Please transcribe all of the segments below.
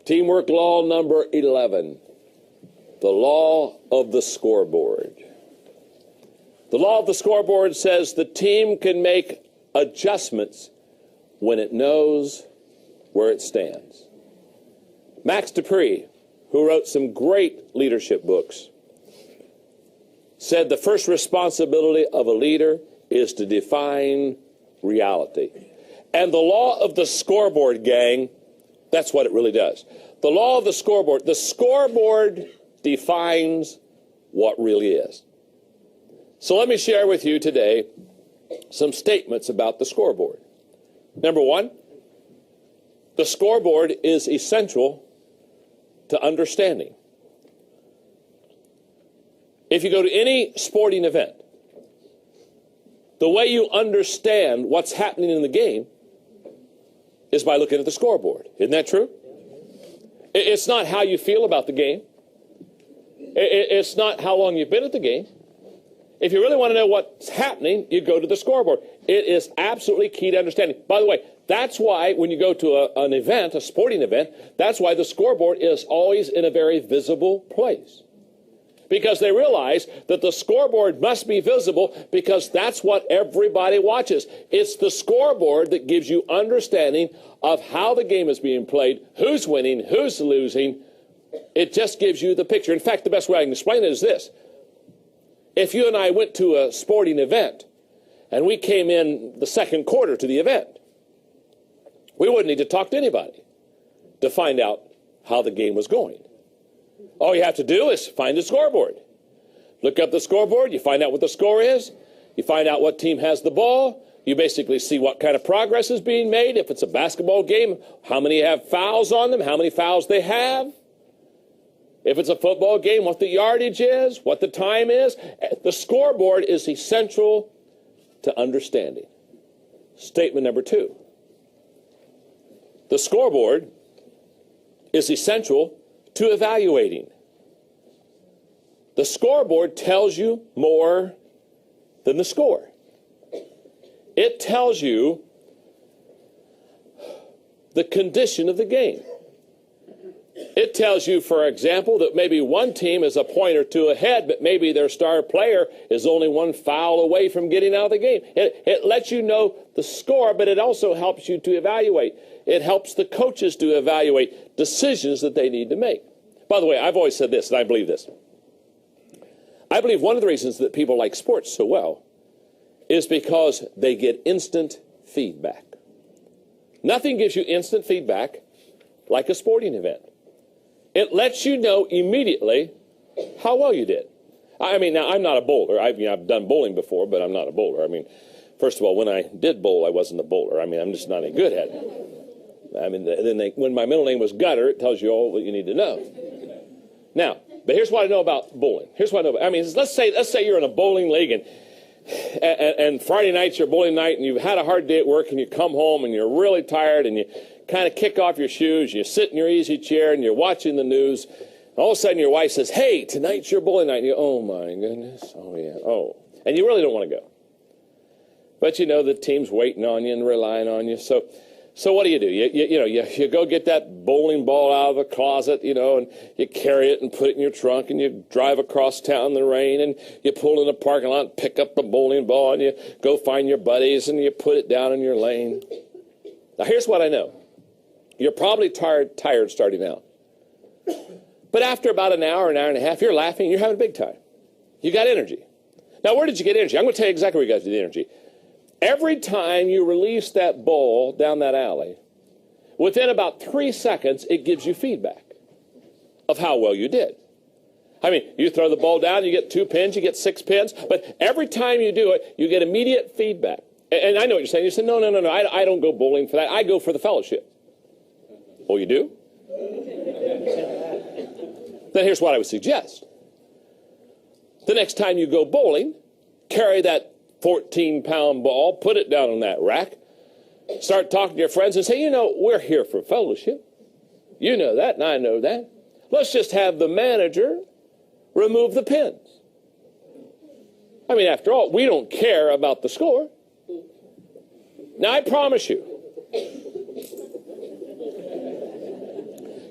Teamwork law number 11, the law of the scoreboard. The law of the scoreboard says the team can make adjustments when it knows where it stands. Max Dupree, who wrote some great leadership books, said the first responsibility of a leader is to define reality. And the law of the scoreboard, gang, that's what it really does. The law of the scoreboard defines what really is. So let me share with you today some statements about the scoreboard. Number one, the scoreboard is essential to understanding. If you go to any sporting event, the way you understand what's happening in the game is by looking at the scoreboard. Isn't that true? It's not how you feel about the game. It's not how long you've been at the game. If you really want to know what's happening, you go to the scoreboard. It is absolutely key to understanding. By the way, that's why when you go to an event, a sporting event, that's why the scoreboard is always in a very visible place. Because they realize that the scoreboard must be visible because that's what everybody watches. It's the scoreboard that gives you understanding of how the game is being played, who's winning, who's losing. It just gives you the picture. In fact, the best way I can explain it is this. If you and I went to a sporting event and we came in the second quarter to the event, we wouldn't need to talk to anybody to find out how the game was going. All you have to do is find the scoreboard. Look up the scoreboard, you find out what the score is, you find out what team has the ball, you basically see what kind of progress is being made. If it's a basketball game, how many have fouls on them, how many fouls they have. If it's a football game, what the yardage is, what the time is. The scoreboard is essential to understanding. Statement number two. The scoreboard is essential to evaluating. The scoreboard tells you more than the score. It tells you the condition of the game. It tells you, for example, that maybe one team is a point or two ahead, but maybe their star player is only one foul away from getting out of the game. It lets you know the score, but it also helps you to evaluate. It helps the coaches to evaluate decisions that they need to make. By the way, I've always said this, and I believe this. I believe one of the reasons that people like sports so well is because they get instant feedback. Nothing gives you instant feedback like a sporting event. It lets you know immediately how well you did. I mean, now, I'm not a bowler. I've done bowling before, but I'm not a bowler. I mean, first of all, when I did bowl, I wasn't a bowler. I mean, I'm just not any good at it. I mean, when my middle name was Gutter, it tells you all what you need to know. Now, but here's what I know about bowling. Here's what I know about, I mean, let's say you're in a bowling league and Friday night's your bowling night and you've had a hard day at work and you come home and you're really tired and you kind of kick off your shoes, you sit in your easy chair and you're watching the news. And all of a sudden your wife says, hey, tonight's your bowling night. And you go, oh my goodness, oh yeah, oh. And you really don't want to go. But you know the team's waiting on you and relying on you. So what do? You go get that bowling ball out of the closet, and you carry it and put it in your trunk and you drive across town in the rain and you pull in the parking lot and pick up the bowling ball and you go find your buddies and you put it down in your lane. Now here's what I know. You're probably tired starting out. But after about an hour and a half, you're laughing, you're having a big time. You got energy. Now where did you get energy? I'm going to tell you exactly where you got the energy. Every time you release that ball down that alley, within about 3 seconds, it gives you feedback of how well you did. I mean, you throw the ball down, you get 2 pins, you get 6 pins, but every time you do it, you get immediate feedback. And I know what you're saying. You say, no, I don't go bowling for that. I go for the fellowship. Oh, you do? Then here's what I would suggest. The next time you go bowling, carry that 14-pound ball, put it down on that rack, start talking to your friends and say, we're here for fellowship. You know that, and I know that. Let's just have the manager remove the pins. I mean, after all, we don't care about the score. Now, I promise you,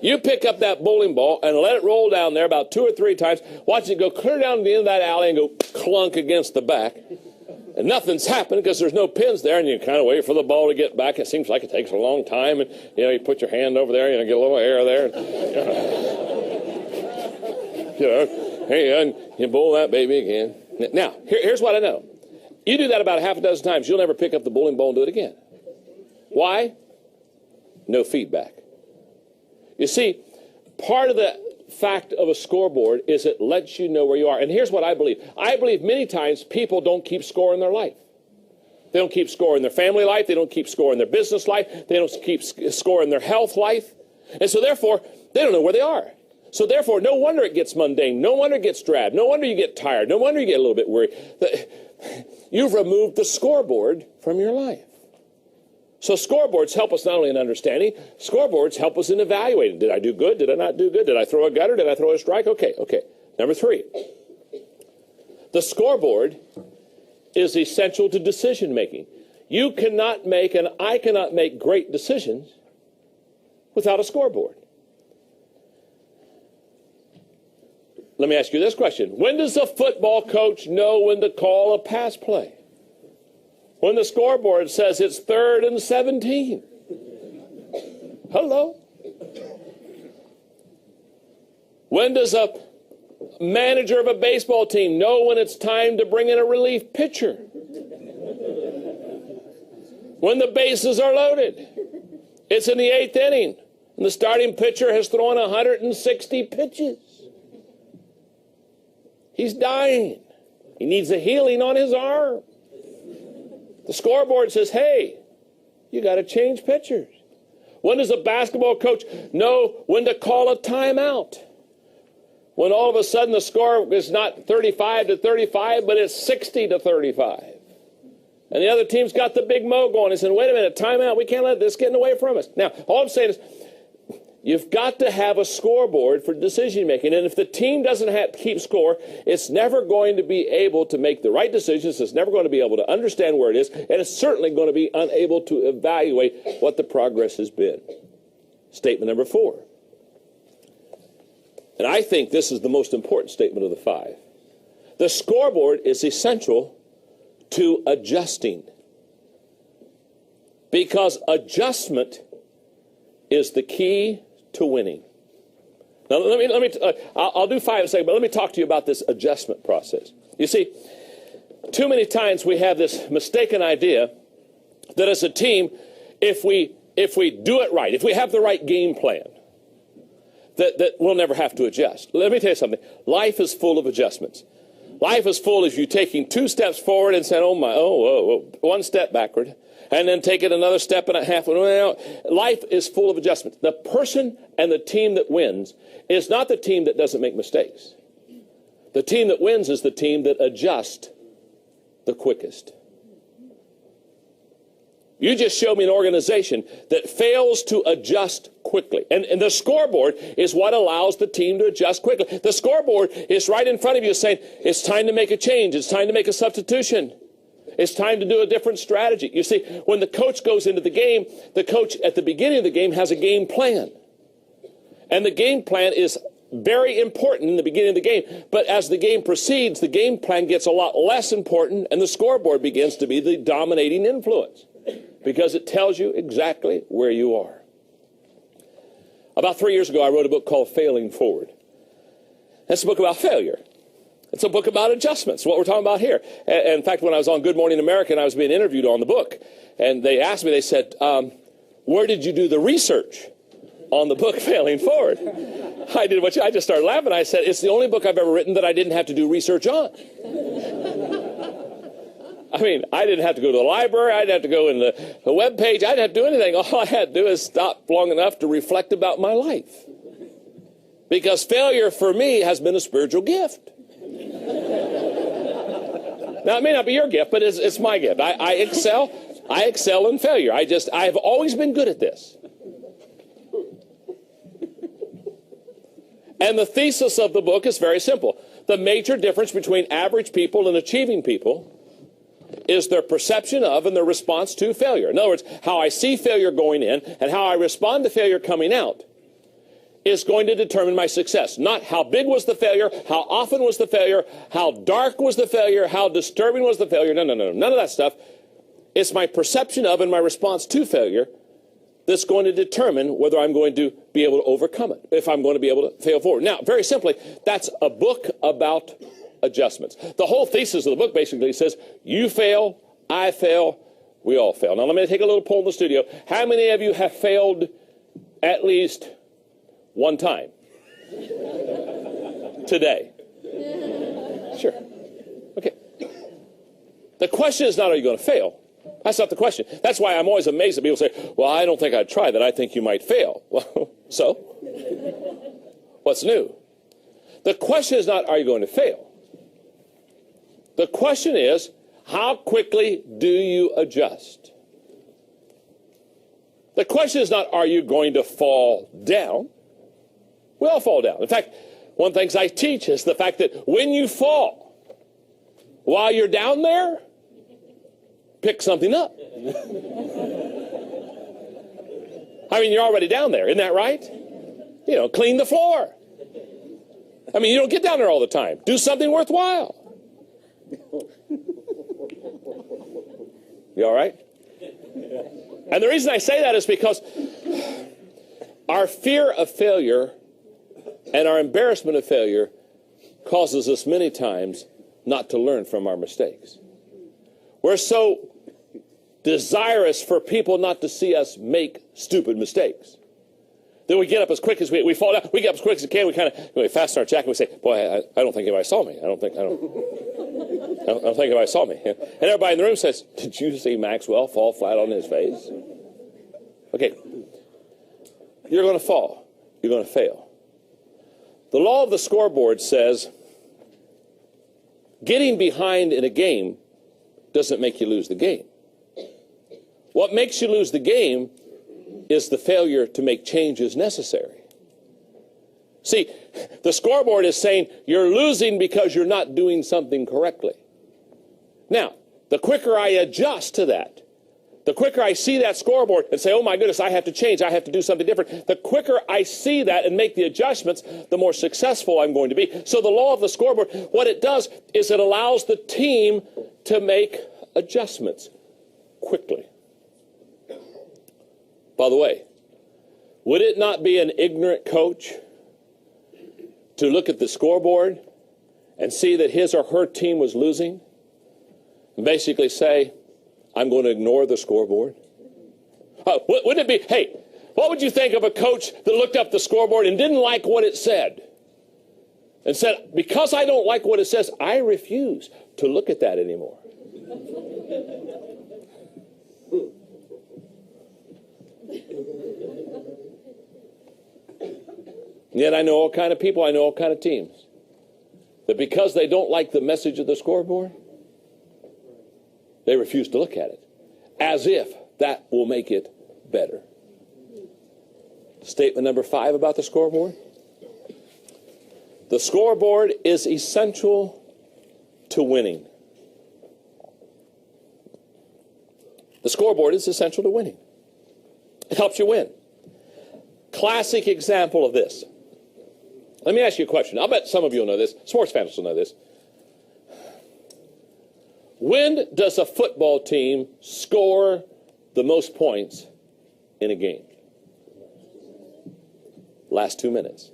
You pick up that bowling ball and let it roll down there about 2 or 3 times. Watch it go clear down to the end of that alley and go clunk against the back. And nothing's happened because there's no pins there, and you kind of wait for the ball to get back. It seems like it takes a long time, and you put your hand over there, get a little air there. And you bowl that baby again. Now, here's what I know. You do that about 6 times, you'll never pick up the bowling ball and do it again. Why? No feedback. You see, part of the fact of a scoreboard is it lets you know where you are. And here's what I believe. I believe many times people don't keep score in their life. They don't keep score in their family life. They don't keep score in their business life. They don't keep score in their health life. And so therefore, they don't know where they are. So therefore, no wonder it gets mundane. No wonder it gets drab. No wonder you get tired. No wonder you get a little bit worried. You've removed the scoreboard from your life. So scoreboards help us not only in understanding, scoreboards help us in evaluating. Did I do good? Did I not do good? Did I throw a gutter? Did I throw a strike? Okay. Number 3. The scoreboard is essential to decision making. You cannot make, and I cannot make great decisions without a scoreboard. Let me ask you this question. When does a football coach know when to call a pass play? When the scoreboard says it's 3rd and 17. Hello? When does a manager of a baseball team know when it's time to bring in a relief pitcher? When the bases are loaded. It's in the 8th inning, and the starting pitcher has thrown 160 pitches. He's dying. He needs a healing on his arm. The scoreboard says, hey, you got to change pitchers. When does a basketball coach know when to call a timeout? When all of a sudden the score is not 35-35, but it's 60-35. And the other team's got the big mo going. He said, wait a minute, timeout. We can't let this get away from us. Now, all I'm saying is, you've got to have a scoreboard for decision making. And if the team doesn't keep score, it's never going to be able to make the right decisions. It's never going to be able to understand where it is. And it's certainly going to be unable to evaluate what the progress has been. Statement number 4. And I think this is the most important statement of the 5. The scoreboard is essential to adjusting. Because adjustment is the key to winning. Now, I'll do 5 in a second, but let me talk to you about this adjustment process. You see, too many times we have this mistaken idea that as a team, if we do it right, if we have the right game plan, that we'll never have to adjust. Let me tell you something. Life is full of adjustments. Life is full of you taking 2 steps forward and saying, 1 step backward, and then take it another step and a half. Life is full of adjustments. The person and the team that wins is not the team that doesn't make mistakes. The team that wins is the team that adjusts the quickest. You just showed me an organization that fails to adjust quickly. And the scoreboard is what allows the team to adjust quickly. The scoreboard is right in front of you saying, it's time to make a change. It's time to make a substitution. It's time to do a different strategy. You see, when the coach goes into the game, the coach at the beginning of the game has a game plan. And the game plan is very important in the beginning of the game. But as the game proceeds, the game plan gets a lot less important, and the scoreboard begins to be the dominating influence because it tells you exactly where you are. About 3 years ago, I wrote a book called Failing Forward. That's a book about failure. It's a book about adjustments, what we're talking about here. And in fact, when I was on Good Morning America and I was being interviewed on the book, and they asked me, they said, where did you do the research on the book Failing Forward? I just started laughing. I said, it's the only book I've ever written that I didn't have to do research on. I mean, I didn't have to go to the library. I didn't have to go in the web page. I didn't have to do anything. All I had to do is stop long enough to reflect about my life. Because failure for me has been a spiritual gift. Now, it may not be your gift, but it's my gift. I excel in failure. I've always been good at this. And the thesis of the book is very simple. The major difference between average people and achieving people is their perception of and their response to failure. In other words, how I see failure going in and how I respond to failure coming out is going to determine my success. Not how big was the failure, how often was the failure, how dark was the failure, how disturbing was the failure. No, none of that stuff. It's my perception of and my response to failure that's going to determine whether I'm going to be able to overcome it, if I'm going to be able to fail forward. Now, very simply, that's a book about adjustments. The whole thesis of the book basically says, you fail, I fail, we all fail. Now, let me take a little poll in the studio. How many of you have failed at least one time today? Sure. Okay. The question is not, are you going to fail? That's not the question. That's why I'm always amazed that people say, well, I don't think I'd try that. I think you might fail. Well, so? What's new? The question is not, are you going to fail? The question is, how quickly do you adjust? The question is not, are you going to fall down? We all fall down. In fact, one of the things I teach is the fact that when you fall, while you're down there, pick something up. I mean, you're already down there, isn't that right? You know, clean the floor. I mean, you don't get down there all the time. Do something worthwhile. You all right? And the reason I say that is because our fear of failure and our embarrassment of failure causes us many times not to learn from our mistakes. We're so desirous for people not to see us make stupid mistakes that we get up as quick as we fall down. We get up as quick as we can. We kind of fasten our jacket. We say, boy, I don't think anybody saw me. I don't think anybody saw me. And everybody in the room says, did you see Maxwell fall flat on his face? Okay. You're going to fall. You're going to fail. The law of the scoreboard says getting behind in a game doesn't make you lose the game. What makes you lose the game is the failure to make changes necessary. See, the scoreboard is saying you're losing because you're not doing something correctly. Now, the quicker I adjust to that, the quicker I see that scoreboard and say, oh my goodness, I have to change, I have to do something different, the quicker I see that and make the adjustments, the more successful I'm going to be. So the law of the scoreboard, what it does is it allows the team to make adjustments quickly. By the way, would it not be an ignorant coach to look at the scoreboard and see that his or her team was losing and basically say, I'm going to ignore the scoreboard? Wouldn't it be, hey, what would you think of a coach that looked up the scoreboard and didn't like what it said and said, because I don't like what it says, I refuse to look at that anymore? Yet I know all kind of people, I know all kind of teams, that because they don't like the message of the scoreboard, they refuse to look at it, as if that will make it better. Statement number 5 about the scoreboard. The scoreboard is essential to winning. The scoreboard is essential to winning. It helps you win. Classic example of this. Let me ask you a question. I'll bet some of you will know this. Sports fans will know this. When does a football team score the most points in a game? Last 2 minutes.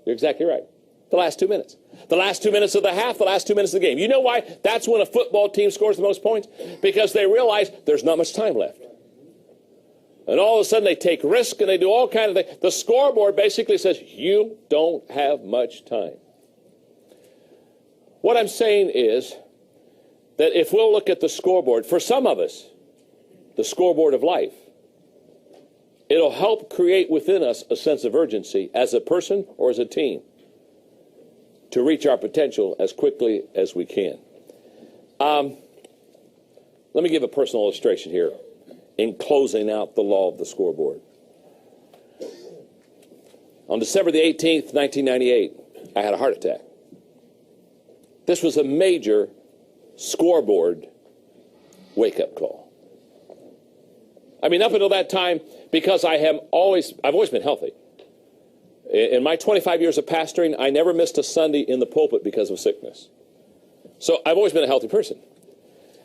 You're exactly right. The last 2 minutes. The last 2 minutes of the half, the last 2 minutes of the game. You know why that's when a football team scores the most points? Because they realize there's not much time left. And all of a sudden they take risk and they do all kinds of things. The scoreboard basically says, you don't have much time. What I'm saying is that if we'll look at the scoreboard, for some of us, the scoreboard of life, it'll help create within us a sense of urgency as a person or as a team to reach our potential as quickly as we can. Let me give a personal illustration here in closing out the law of the scoreboard. On December the 18th, 1998, I had a heart attack. This was a major scoreboard wake-up call. I mean, up until that time, because I've always been healthy. In my 25 years of pastoring, I never missed a Sunday in the pulpit because of sickness. So I've always been a healthy person.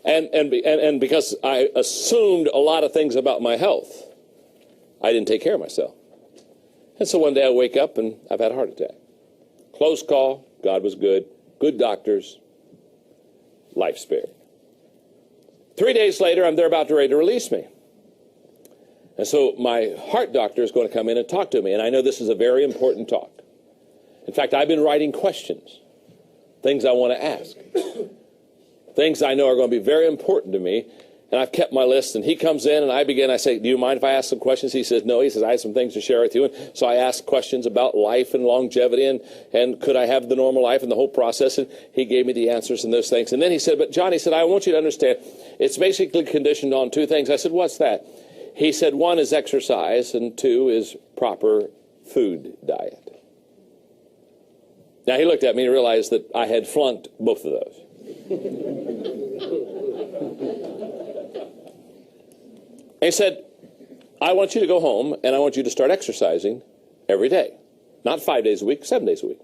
And because I assumed a lot of things about my health, I didn't take care of myself. And so one day I wake up and I've had a heart attack. Close call. God was good. Good doctors. Life spared. 3 days later, they're about ready to release me. And so my heart doctor is going to come in and talk to me. And I know this is a very important talk. In fact, I've been writing questions, things I want to ask, things I know are going to be very important to me. And I've kept my list. And he comes in and I say, do you mind if I ask some questions? He says, no. He says, I have some things to share with you. And so I asked questions about life and longevity and could I have the normal life and the whole process. And he gave me the answers and those things. And then he said, but John, he said, I want you to understand, it's basically conditioned on two things. I said, what's that? He said, one is exercise and two is proper food diet. Now he looked at me and realized that I had flunked both of those. And he said, I want you to go home and I want you to start exercising every day. Not 5 days a week, 7 days a week.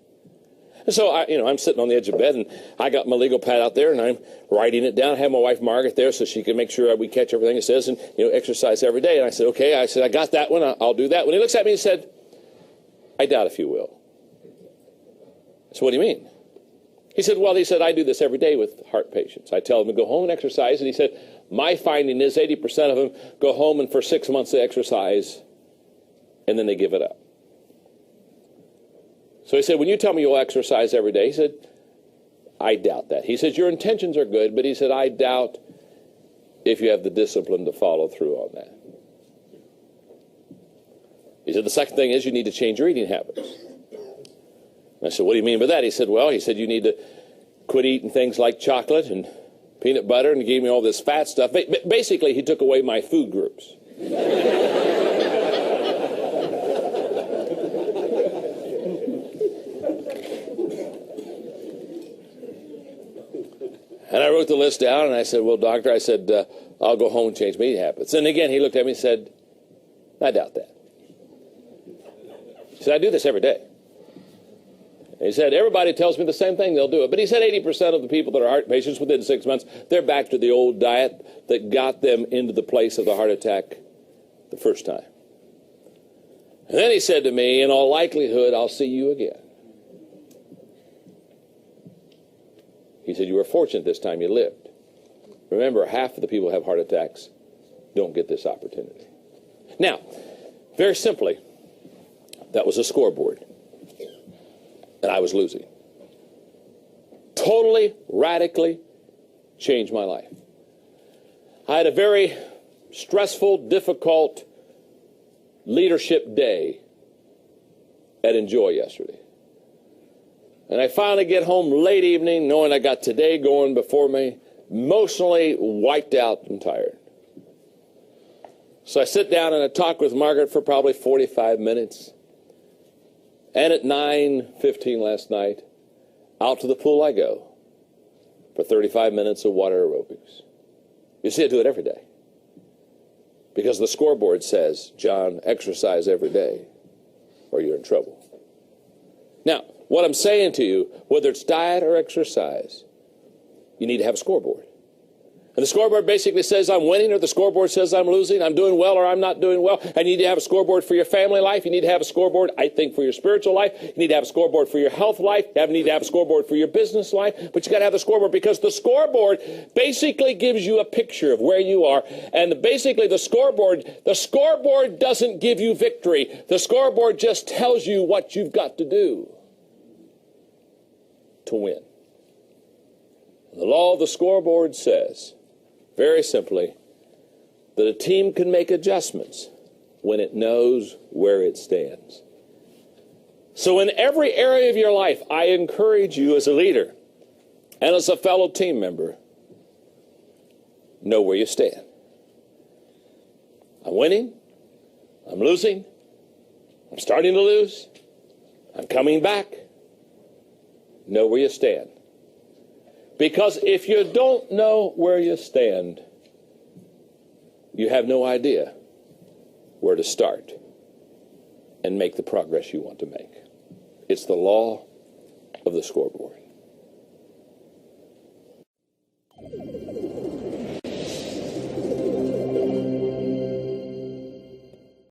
And so I'm sitting on the edge of bed and I got my legal pad out there and I'm writing it down. I have my wife Margaret there so she can make sure we catch everything it says and exercise every day. And I said, okay. I said, I got that one. I'll do that. When he looks at me and said, I doubt if you will. So what do you mean? He said, I do this every day with heart patients. I tell them to go home and exercise. And he said, my finding is 80% of them go home and for 6 months they exercise and then they give it up. So he said, when you tell me you'll exercise every day, he said, I doubt that. He said, your intentions are good, but he said, I doubt if you have the discipline to follow through on that. He said, the second thing is you need to change your eating habits. And I said, what do you mean by that? He said, you need to quit eating things like chocolate and peanut butter, and he gave me all this fat stuff. Basically, he took away my food groups. And I wrote the list down, and I said, well, doctor, I'll go home and change my eating habits. And again, he looked at me and said, I doubt that. He said, I do this every day. And he said, everybody tells me the same thing, they'll do it. But he said 80% of the people that are heart patients within 6 months, they're back to the old diet that got them into the place of the heart attack the first time. And then he said to me, in all likelihood, I'll see you again. He said, you were fortunate this time you lived. Remember, half of the people who have heart attacks don't get this opportunity. Now, very simply, that was a scoreboard. And I was losing. Totally, radically changed my life. I had a very stressful, difficult leadership day at Enjoy yesterday. And I finally get home late evening knowing I got today going before me, emotionally wiped out and tired. So I sit down and I talk with Margaret for probably 45 minutes. And at 9:15 last night, out to the pool I go for 35 minutes of water aerobics. You see, I do it every day. Because the scoreboard says, John, exercise every day or you're in trouble. Now, what I'm saying to you, whether it's diet or exercise, you need to have a scoreboard. And the scoreboard basically says I'm winning, or the scoreboard says I'm losing, I'm doing well or I'm not doing well. And you need to have a scoreboard for your family life. You need to have a scoreboard, I think, for your spiritual life. You need to have a scoreboard for your health life. You need to have a scoreboard for your business life. But you got to have the scoreboard because the scoreboard basically gives you a picture of where you are. And basically the scoreboard doesn't give you victory. The scoreboard just tells you what you've got to do to win. The law of the scoreboard says, very simply, that a team can make adjustments when it knows where it stands. So in every area of your life, I encourage you as a leader and as a fellow team member, know where you stand. I'm winning. I'm losing. I'm starting to lose. I'm coming back. Know where you stand. Because if you don't know where you stand, you have no idea where to start. and make the progress you want to make. It's the law of the scoreboard.